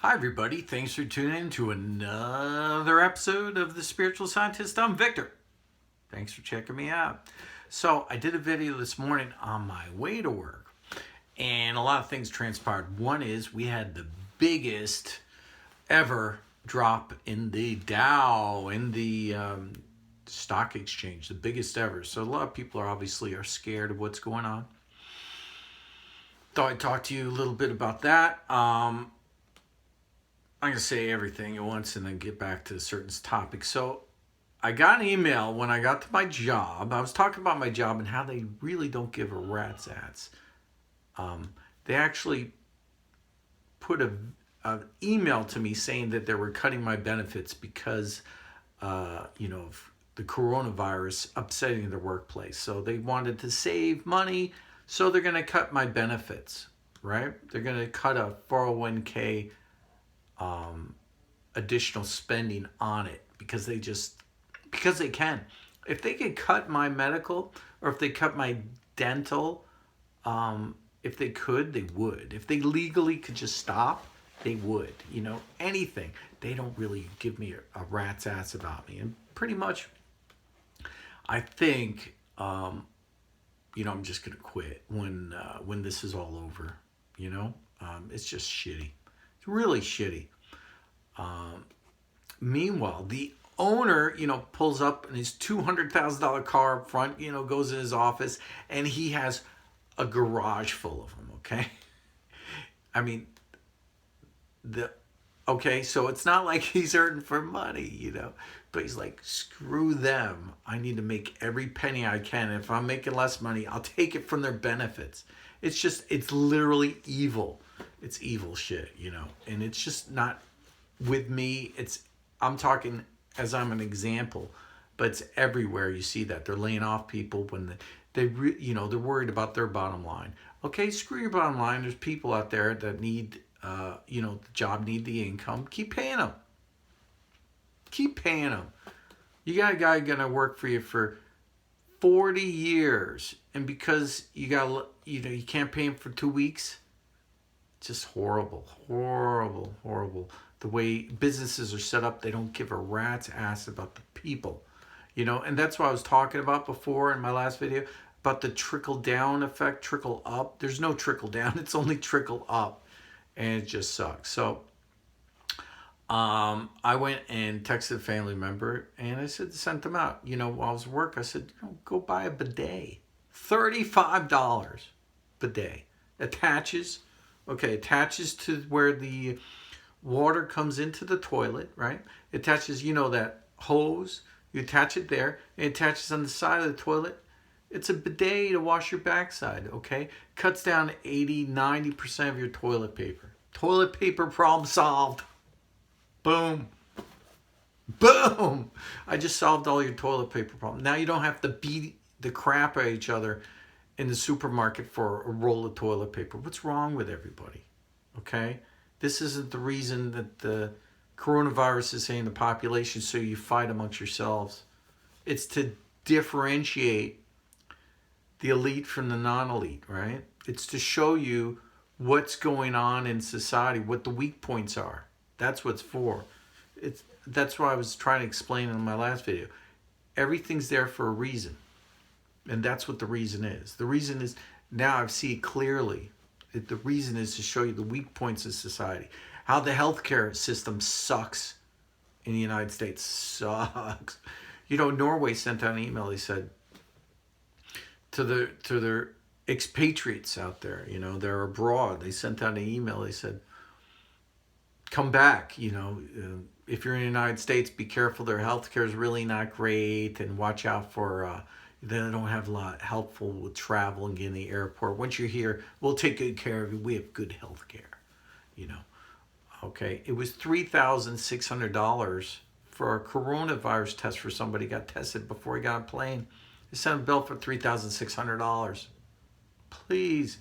Hi, everybody. Thanks for tuning in to another episode of The Spiritual Scientist. I'm Victor. Thanks for checking me out. So, I did a video this morning on my way to work, and a lot of things transpired. One is we had the biggest ever drop in the Dow, in the stock exchange, the biggest ever. So, a lot of people are scared of what's going on. Thought I'd talk to you a little bit about that. I'm going to say everything at once and then get back to certain topics. So I got an email when I got to my job. I was talking about my job and how they really don't give a rat's ass. They actually put an email to me saying that they were cutting my benefits because, of the coronavirus upsetting their workplace. So they wanted to save money, so they're going to cut my benefits, right? They're going to cut a 401k additional spending on it because they can. If they could cut my medical, or if they cut my dental, if they could, they would. If they legally could just stop, they would. Anything. They don't really give me a rat's ass about me. And pretty much, I think, I'm just gonna quit when this is all over. It's just shitty. It's really shitty. Meanwhile, the owner, pulls up in his $200,000 car up front, goes in his office, and he has a garage full of them, okay? I mean, so it's not like he's hurting for money, but he's like, screw them. I need to make every penny I can. If I'm making less money, I'll take it from their benefits. It's literally evil. It's evil shit, and it's just not with me. I'm talking as I'm an example, but it's everywhere. You see that they're laying off people when they're worried about their bottom line. Okay, screw your bottom line. There's people out there that need, the job, need the income. Keep paying them. Keep paying them. You got a guy gonna work for you for 40 years, and because you can't pay him for 2 weeks. Just horrible. The way businesses are set up, they don't give a rat's ass about the people, and that's what I was talking about before in my last video about the trickle down effect, trickle up. There's no trickle down, it's only trickle up, and it just sucks. So I went and texted a family member and I sent them out, while I was at work. I said, go buy a bidet. $35 bidet. Attaches to where the water comes into the toilet, right? It attaches, that hose. You attach it there. It attaches on the side of the toilet. It's a bidet to wash your backside, okay? Cuts down 80-90% of your toilet paper. Toilet paper problem solved. Boom. Boom. I just solved all your toilet paper problem. Now you don't have to beat the crap out of each other in the supermarket for a roll of toilet paper. What's wrong with everybody? Okay? This isn't the reason that the coronavirus is hitting the population so you fight amongst yourselves. It's to differentiate the elite from the non-elite, right? It's to show you what's going on in society, what the weak points are. That's what it's for. That's what I was trying to explain in my last video. Everything's there for a reason. And that's what the reason is. The reason is, now I see it clearly. The reason is to show you the weak points of society. How the healthcare system sucks in the United States. Sucks. Norway sent out an email. They said to their expatriates out there, they're abroad. They sent out an email. They said, come back. If you're in the United States, be careful. Their healthcare is really not great, and watch out for... they don't have a lot helpful with travel and getting to the airport. Once you're here, we'll take good care of you. We have good health care, Okay, it was $3,600 for a coronavirus test for somebody who got tested before he got on a plane. They sent a bill for $3,600. Please.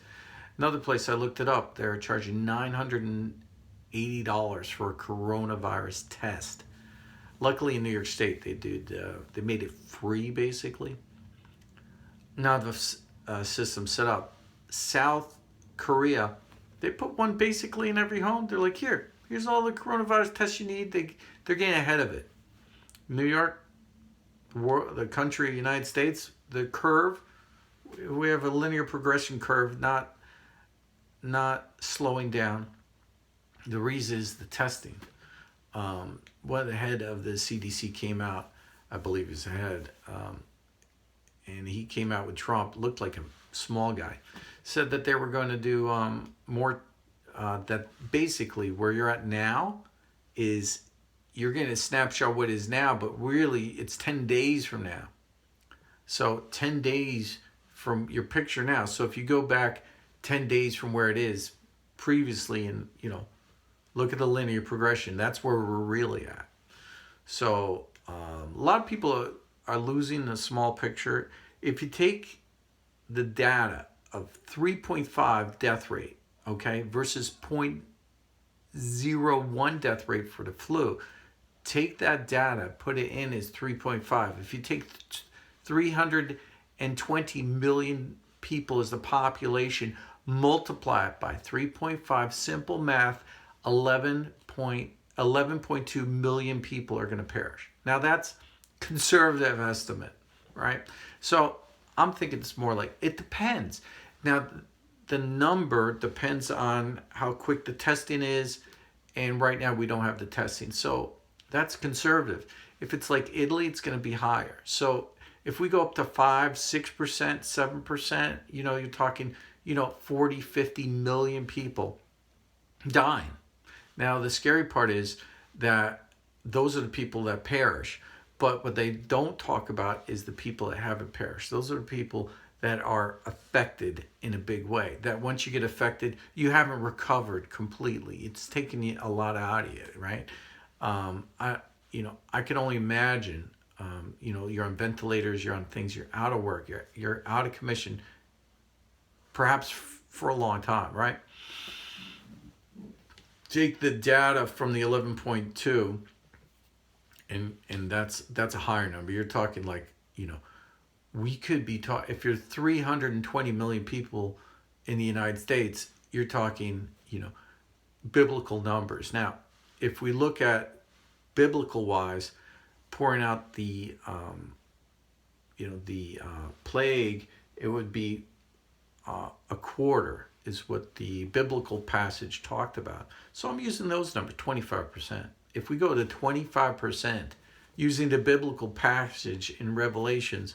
Another place I looked it up, they're charging $980 for a coronavirus test. Luckily in New York State, they made it free, basically. Now the system set up. South Korea, they put one basically in every home. They're like, here, Here's all the coronavirus tests you need. They're getting ahead of it. New York, the country, United States, the curve, we have a linear progression curve, not slowing down. The reason is the testing. One the head of the CDC came out, I believe his head, and he came out with Trump, looked like a small guy, said that they were going to do more, that basically where you're at now is you're getting a snapshot of what is now, but really it's 10 days from now. So 10 days from your picture now. So if you go back 10 days from where it is previously and, look at the linear progression, that's where we're really at. So a lot of people are losing the small picture. If you take the data of 3.5 death rate, okay, versus 0.01 death rate for the flu, take that data, put it in as 3.5. If you take 320 million people as the population, multiply it by 3.5, simple math, 11.2 million people are going to perish. Now that's conservative estimate, right? So I'm thinking it's more like, it depends. Now the number depends on how quick the testing is, and right now we don't have the testing. So that's conservative. If it's like Italy, it's going to be higher. So if we go up to 5, 6%, 7%, you're talking, 40, 50 million people dying. Now, the scary part is that those are the people that perish. But what they don't talk about is the people that haven't perished. Those are the people that are affected in a big way. That once you get affected, you haven't recovered completely. It's taken a lot out of you, right? I can only imagine. You're on ventilators, you're on things, you're out of work, you're out of commission, perhaps for a long time, right? Take the data from the 11.2, and that's a higher number. You're talking like, we could be if you're 320 million people in the United States, you're talking, biblical numbers. Now, if we look at biblical wise, pouring out the plague, it would be a quarter is what the biblical passage talked about. So I'm using those numbers, 25%. If we go to 25% using the biblical passage in Revelations,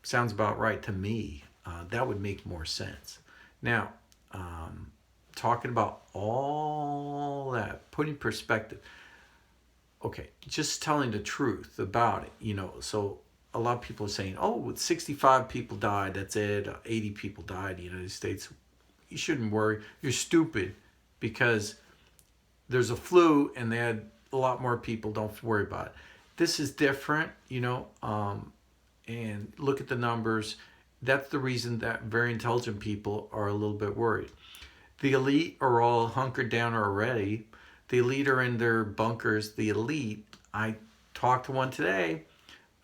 sounds about right to me. That would make more sense. Now, talking about all that, putting perspective. Okay, just telling the truth about it, so a lot of people are saying, 65 people died, that's it, 80 people died in the United States. You shouldn't worry. You're stupid because there's a flu and they had a lot more people. Don't worry about it. This is different, and look at the numbers. That's the reason that very intelligent people are a little bit worried. The elite are all hunkered down already. The elite are in their bunkers. The elite, I talked to one today,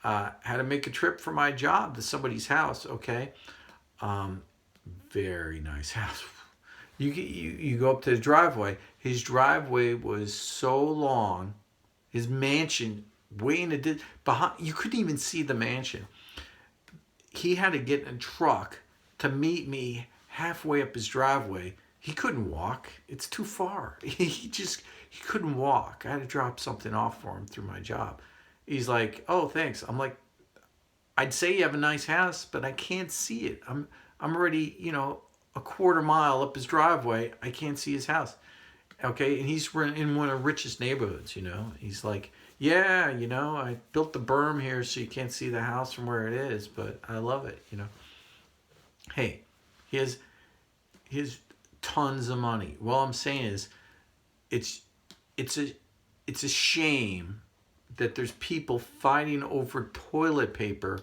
had to make a trip for my job to somebody's house, okay? Very nice house. You go up to his driveway. His driveway was so long, his mansion way in the behind. You couldn't even see the mansion. He had to get in a truck to meet me halfway up his driveway. He couldn't walk. It's too far. He couldn't walk. I had to drop something off for him through my job. He's like, "Oh, thanks." I'm like, "I'd say you have a nice house, but I can't see it. I'm already, a quarter mile up his driveway. I can't see his house." Okay, and he's in one of the richest neighborhoods, He's like, "Yeah, I built the berm here so you can't see the house from where it is, but I love it, Hey, he has tons of money. What I'm saying is, it's a shame that there's people fighting over toilet paper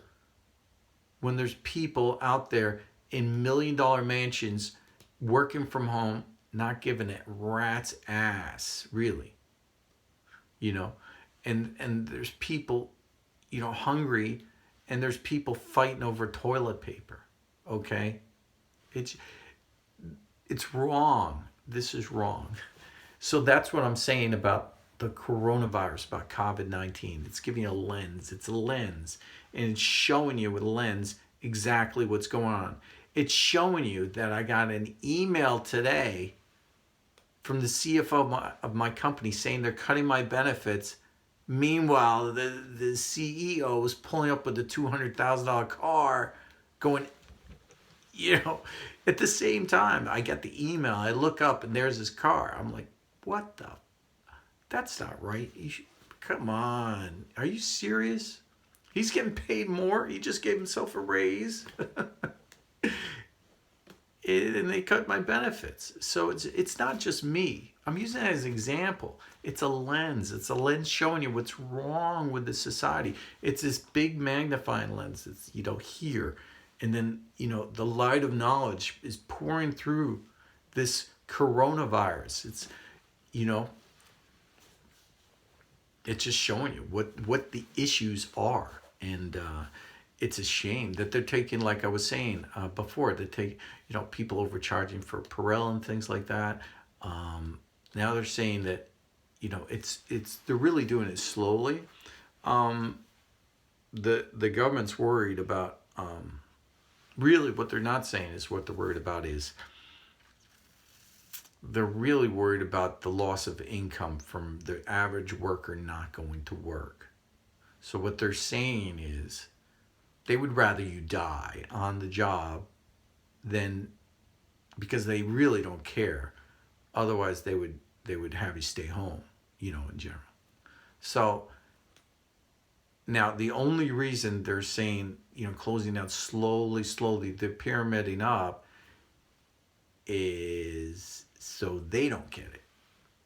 when there's people out there in $1 million mansions working from home, not giving a rat's ass, really. And there's people, hungry, and there's people fighting over toilet paper. Okay? It's wrong. This is wrong. So that's what I'm saying about the coronavirus, about COVID-19. It's giving you a lens. It's a lens. And it's showing you with a lens exactly what's going on. It's showing you that I got an email today from the CFO of my company saying they're cutting my benefits. Meanwhile, the CEO is pulling up with a $200,000 car going, at the same time, I get the email. I look up and there's his car. I'm like, what the? That's not right. Come on. Are you serious? He's getting paid more. He just gave himself a raise. And they cut my benefits. So it's not just me. I'm using it as an example. It's a lens. It's a lens showing you what's wrong with the society. It's this big magnifying lens that's, here. And then, the light of knowledge is pouring through this coronavirus. It's, it's just showing you what the issues are. And it's a shame that they're taking, like I was saying before, they take, people overcharging for Purell and things like that. Now they're saying that, they're really doing it slowly. The government's worried about, really what they're not saying is what they're worried about is they're really worried about the loss of income from the average worker not going to work. So what they're saying is they would rather you die on the job than, because they really don't care. Otherwise they would have you stay home, in general. So now the only reason they're saying, closing down slowly, they're pyramiding up, is so they don't get it,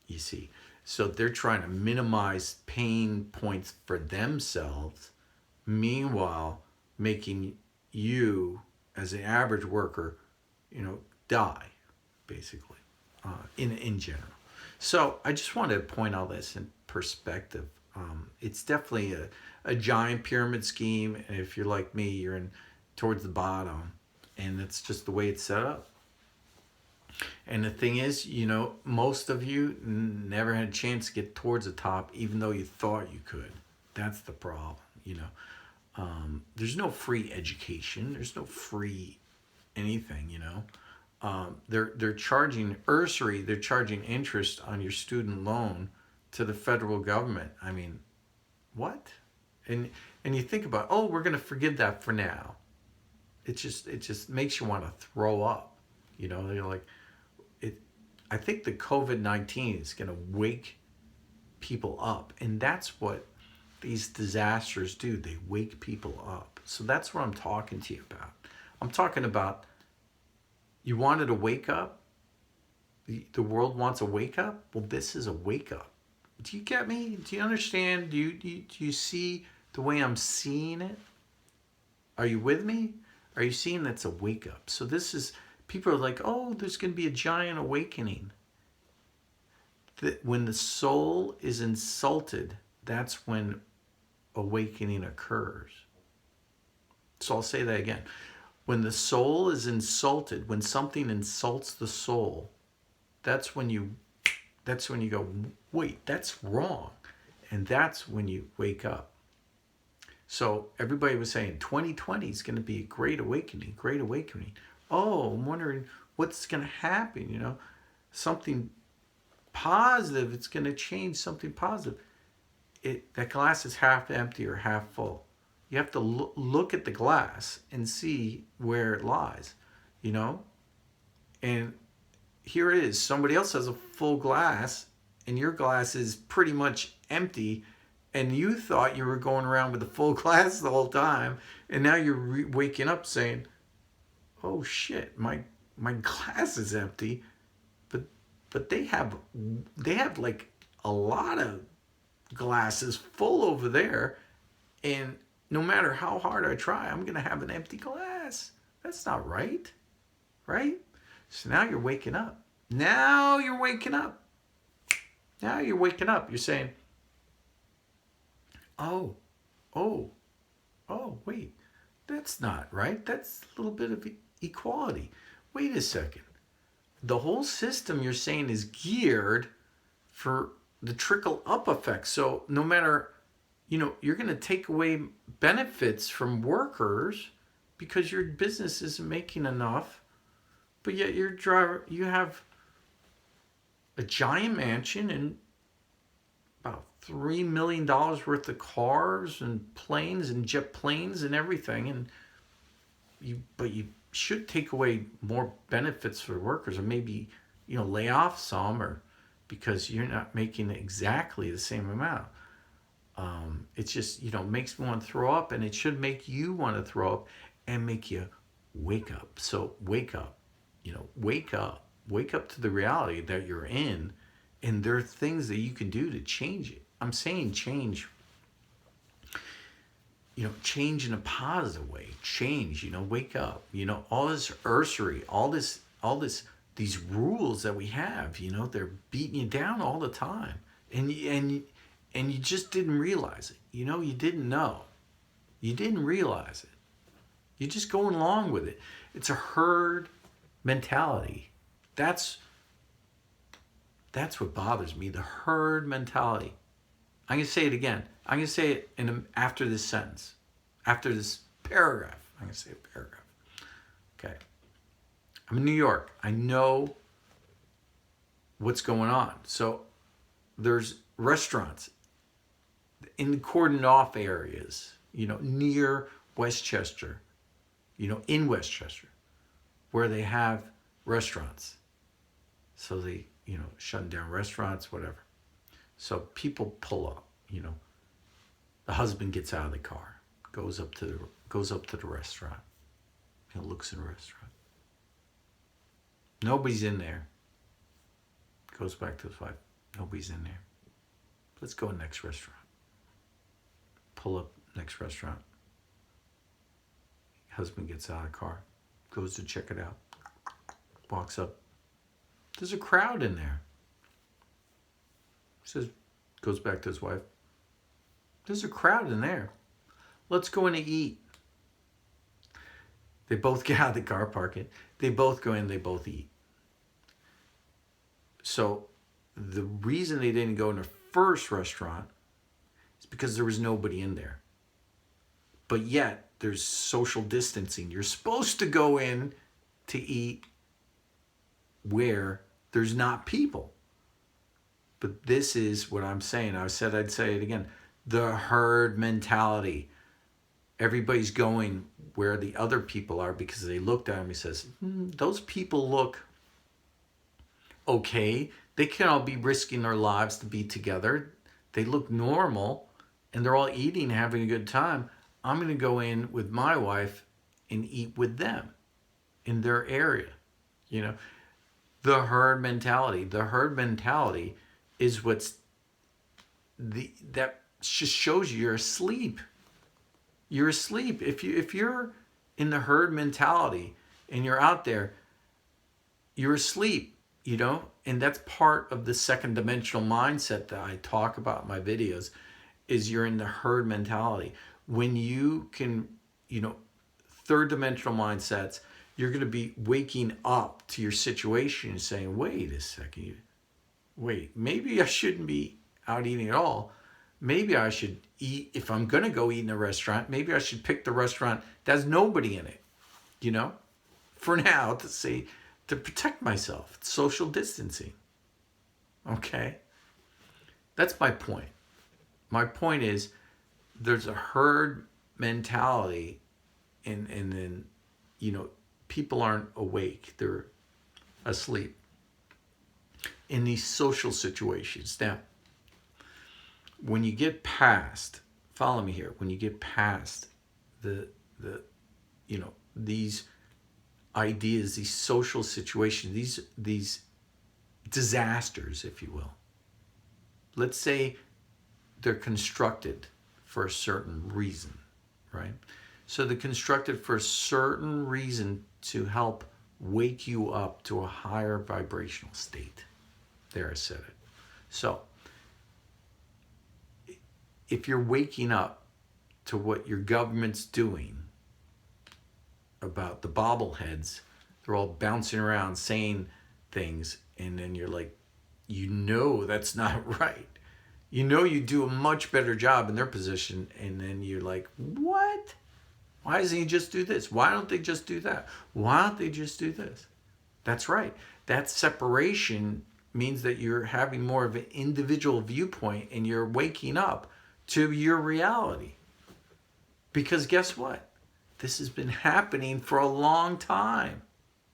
you see. So they're trying to minimize pain points for themselves, meanwhile making you, as an average worker, die, basically, in general. So I just wanted to point all this in perspective. It's definitely a giant pyramid scheme, and if you're like me, you're in towards the bottom, and that's just the way it's set up. And the thing is, most of you never had a chance to get towards the top, even though you thought you could. That's the problem, There's no free education. There's no free anything, They're charging usury. They're charging interest on your student loan to the federal government. I mean, what? And you think about, oh, we're going to forgive that for now. It just makes you want to throw up. They're like, I think the COVID-19 is going to wake people up. And that's what these disasters do. They wake people up. So that's what I'm talking to you about. I'm talking about, you wanted a wake up? The world wants a wake up? Well, this is a wake up. Do you get me? Do you understand? Do you see the way I'm seeing it? Are you with me? Are you seeing that's a wake up? So this is, people are like, oh, there's going to be a giant awakening. When the soul is insulted, that's when awakening occurs. So I'll say that again. When the soul is insulted, when something insults the soul, that's when you go, wait, that's wrong. And that's when you wake up. So everybody was saying 2020 is going to be a great awakening, great awakening. Oh, I'm wondering what's going to happen, something positive. It's going to change something positive. That glass is half empty or half full. You have to look at the glass and see where it lies, And here it is. Somebody else has a full glass and your glass is pretty much empty, and you thought you were going around with a full glass the whole time, and now you're waking up saying, oh shit, my glass is empty. But they have like a lot of glasses full over there, and no matter how hard I try, I'm going to have an empty glass. That's not right. Right? So now you're waking up. Now you're waking up. You're saying, oh, wait, that's not right. That's a little bit of equality. Wait a second. The whole system, you're saying, is geared for the trickle up effect. So no matter, you're going to take away benefits from workers because your business isn't making enough, but yet you have a giant mansion and about $3 million worth of cars and planes and jet planes and everything, and but you should take away more benefits for workers, or maybe lay off some, or because you're not making exactly the same amount. It's just makes me want to throw up, and it should make you want to throw up and make you wake up. So wake up, wake up to the reality that you're in, and there are things that you can do to change it. I'm saying change, change in a positive way. Change, wake up. All this usury, all this, these rules that we have, they're beating you down all the time, and you just didn't realize it. You didn't know, you didn't realize it. You're just going along with it. It's a herd mentality. That's what bothers me. The herd mentality. I'm going to say it again. I'm going to say it after this sentence. After this paragraph. I'm going to say a paragraph. Okay. I'm in New York. I know what's going on. So there's restaurants in the cordoned off areas, near Westchester, in Westchester, where they have restaurants. So they, shutting down restaurants, whatever. So people pull up, the husband gets out of the car, goes up to the restaurant, looks in the restaurant. Nobody's in there. Goes back to his wife. Nobody's in there. Let's go next restaurant. Pull up next restaurant. Husband gets out of the car, goes to check it out, walks up. There's a crowd in there. Goes back to his wife. There's a crowd in there. Let's go in and eat. They both get out of the car, park it. They both go in, they both eat. So the reason they didn't go in the first restaurant is because there was nobody in there. But yet, there's social distancing. You're supposed to go in to eat where there's not people. But this is what I'm saying. I said I'd say it again. The herd mentality. Everybody's going where the other people are because they looked at him and says, those people look okay. They can all be risking their lives to be together. They look normal and they're all eating, having a good time. I'm going to go in with my wife and eat with them in their area. The herd mentality. The herd mentality is that just shows you you're asleep. You're asleep. If you're in the herd mentality and you're out there, you're asleep, and that's part of the second dimensional mindset that I talk about in my videos, is you're in the herd mentality. When you can, third dimensional mindsets, you're going to be waking up to your situation and saying, wait a second, maybe I shouldn't be out eating at all. Maybe I should eat, if I'm going to go eat in a restaurant, maybe I should pick the restaurant that has nobody in it, for now, to protect myself. It's social distancing. Okay? That's my point. My point is, there's a herd mentality, and then, people aren't awake. They're asleep in these social situations. Now, when you get past, follow me here, when you get past these ideas, these social situations, these disasters, if you will, let's say they're constructed for a certain reason, right? So they're constructed for a certain reason to help wake you up to a higher vibrational state. There, I said it. So if you're waking up to what your government's doing about the bobbleheads, they're all bouncing around saying things, and then you're like, you know that's not right. You know you do a much better job in their position, and then you're like, what? Why doesn't he just do this? Why don't they just do that? Why don't they just do this? That's right. That separation means that you're having more of an individual viewpoint and you're waking up to your reality. Because guess what? This has been happening for a long time.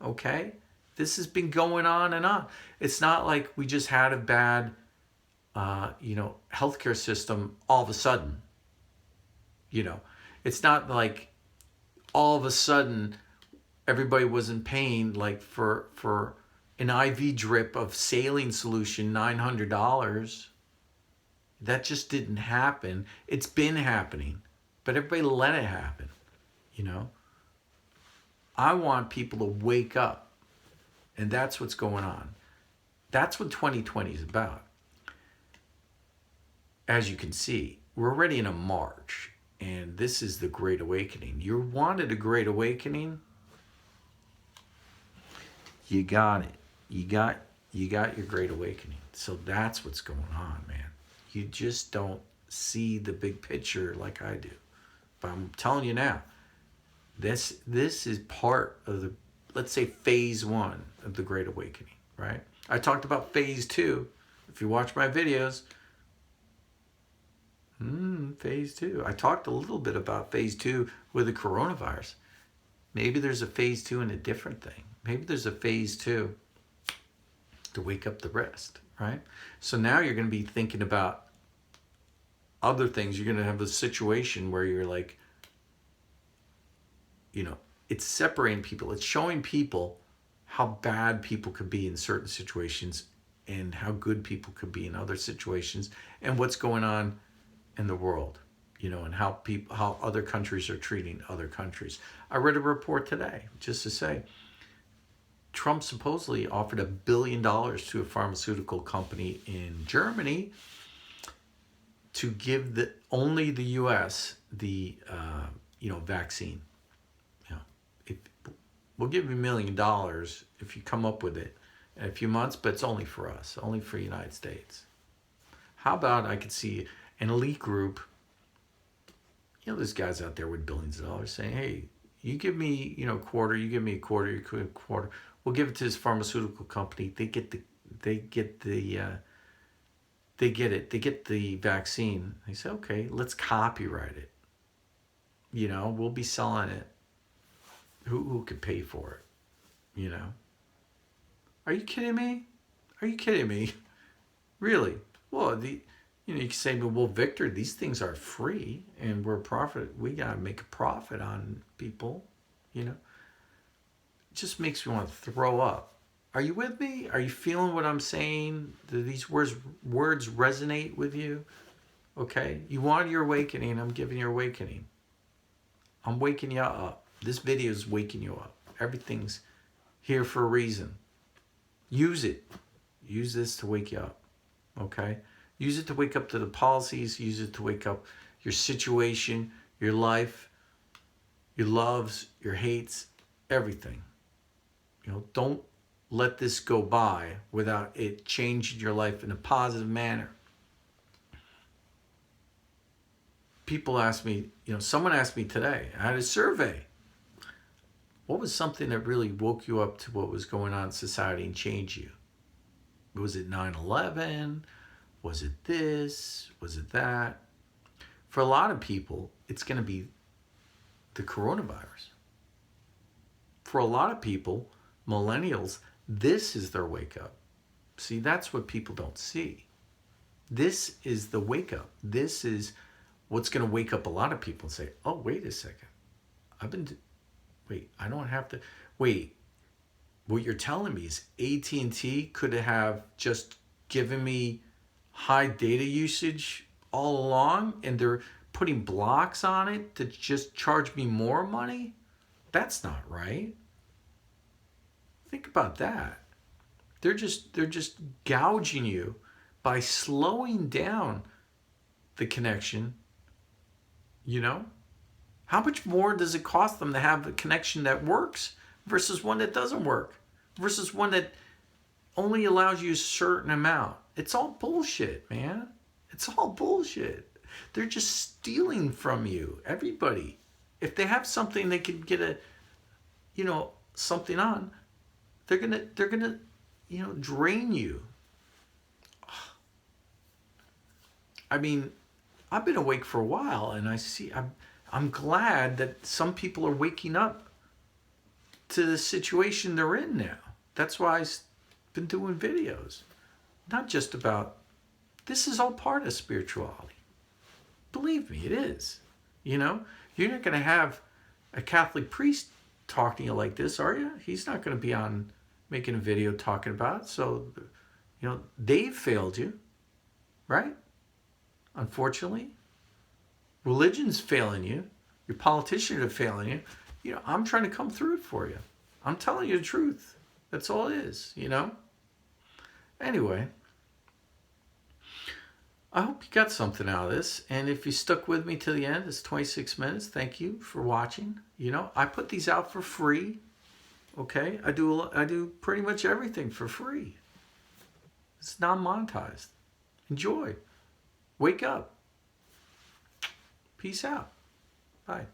Okay? This has been going on and on. It's not like we just had a bad, healthcare system all of a sudden. It's not like all of a sudden everybody was in pain, like for an IV drip of saline solution, $900. That just didn't happen. It's been happening, but everybody let it happen. I want people to wake up, and that's what's going on. That's what 2020 is about. As you can see, we're already in a March, and this is the Great Awakening. You wanted a Great Awakening? You got it. You got your Great Awakening. So that's what's going on, man. You just don't see the big picture like I do. But I'm telling you now, this is part of the, let's say, phase 1 of the Great Awakening, right? I talked about phase 2. If you watch my videos, phase 2. I talked a little bit about phase 2 with the coronavirus. Maybe there's a phase 2 in a different thing. Maybe there's a phase 2 to wake up the rest, right? So now you're going to be thinking about other things. You're going to have a situation where you're like, it's separating people. It's showing people how bad people could be in certain situations and how good people could be in other situations, and what's going on in the world, and how other countries are treating other countries. I read a report today, just to say, Trump supposedly offered $1 billion to a pharmaceutical company in Germany to give only the U.S. the vaccine. We'll give you $1 million if you come up with it in a few months, but it's only for us, only for the United States. How about I could see an elite group, there's guys out there with billions of dollars saying, hey, you give me, a quarter, you give me a quarter, you give me a quarter. We'll give it to this pharmaceutical company. They get the vaccine. They say, okay, let's copyright it. We'll be selling it. Who could pay for it? Are you kidding me? Are you kidding me? Really? Well, you can say, well, Victor, these things are free and we're profit. We got to make a profit on people, It just makes me want to throw up. Are you with me? Are you feeling what I'm saying? Do these words resonate with you? Okay? You want your awakening. I'm giving you awakening. I'm waking you up. This video is waking you up. Everything's here for a reason. Use it. Use this to wake you up. Okay? Use it to wake up to the policies. Use it to wake up your situation, your life, your loves, your hates, everything. Don't let this go by without it changing your life in a positive manner. People ask me, someone asked me today, I had a survey. What was something that really woke you up to what was going on in society and changed you? Was it 9/11? Was it this? Was it that? For a lot of people, it's going to be the coronavirus. For a lot of people, millennials, this is their wake up. See, that's what people don't see. This is the wake up. This is what's going to wake up a lot of people and say, oh, wait a second. I don't have to. Wait, what you're telling me is AT&T could have just given me high data usage all along and they're putting blocks on it to just charge me more money? That's not right. Think about that. They're just gouging you by slowing down the connection. How much more does it cost them to have a connection that works versus one that doesn't work? Versus one that only allows you a certain amount. It's all bullshit, man. It's all bullshit. They're just stealing from you. Everybody. If they have something they can get a, something on, they're gonna, drain you. I mean, I've been awake for a while, and I'm glad that some people are waking up to the situation they're in now. That's why I've been doing videos. Not just about, this is all part of spirituality. Believe me, it is. You're not going to have a Catholic priest talking to you like this, are you? He's not going to be on making a video talking about it. So, they've failed you, right? Unfortunately. Religion's failing you. Your politicians are failing you. I'm trying to come through it for you. I'm telling you the truth. That's all it is, Anyway, I hope you got something out of this. And if you stuck with me to the end, it's 26 minutes. Thank you for watching. I put these out for free. Okay? I do pretty much everything for free. It's non-monetized. Enjoy. Wake up. Peace out. Bye.